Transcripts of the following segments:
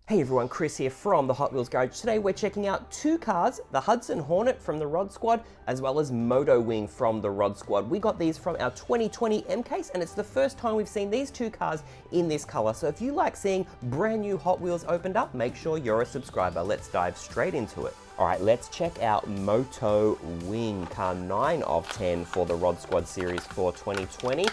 Hey everyone, Chris here from the Hot Wheels Garage. Today we're checking out two cars, the Hudson Hornet from the Rod Squad, as well as Moto Wing from the Rod Squad. We got these from our 2020 M case, and it's the first time we've seen these two cars in this color. So if you like seeing brand new Hot Wheels opened up, make sure you're a subscriber. Let's dive straight into it. All right, let's check out Moto Wing, car 9 of 10 for the Rod Squad series for 2020.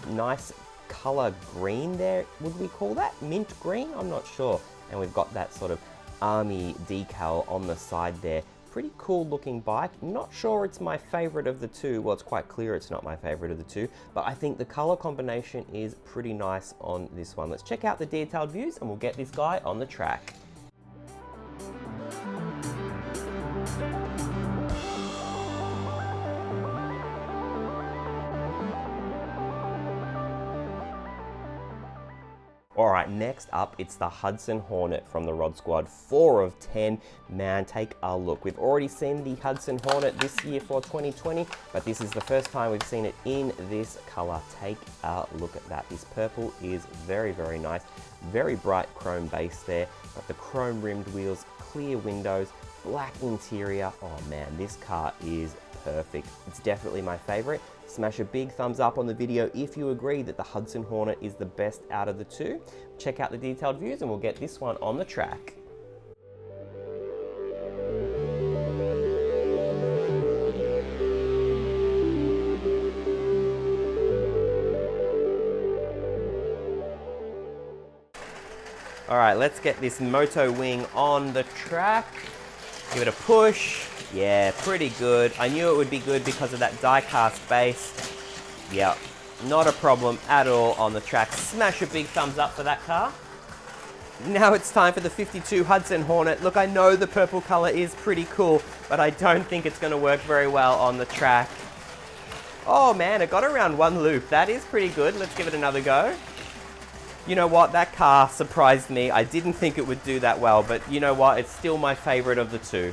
Nice color green there, would we call that? Mint green? I'm not sure. And we've got that sort of army decal on the side there. Pretty cool looking bike. Not sure it's my favorite of the two. Well, it's quite clear it's not my favorite of the two, but I think the color combination is pretty nice on this one. Let's check out the detailed views and we'll get this guy on the track. All right, next up, it's the Hudson Hornet from the Rod Squad, 4 of 10. Man, take a look. We've already seen the Hudson Hornet this year for 2020, but this is the first time we've seen it in this color. Take a look at that. This purple is very, very nice. Very bright chrome base there. Got the chrome rimmed wheels, clear windows, black interior. Oh man, this car is perfect. It's definitely my favorite. Smash a big thumbs up on the video if you agree that the Hudson Hornet is the best out of the two. Check out the detailed views and we'll get this one on the track. All right, let's get this Moto Wing on the track. Give it a push. Yeah, pretty good. I knew it would be good because of that die-cast base. Yeah, not a problem at all on the track. Smash a big thumbs up for that car. Now it's time for the 52 Hudson Hornet. Look, I know the purple color is pretty cool, but I don't think it's gonna work very well on the track. Oh man, it got around one loop. That is pretty good. Let's give it another go. You know what, that car surprised me. I didn't think it would do that well, but you know what, it's still my favorite of the two.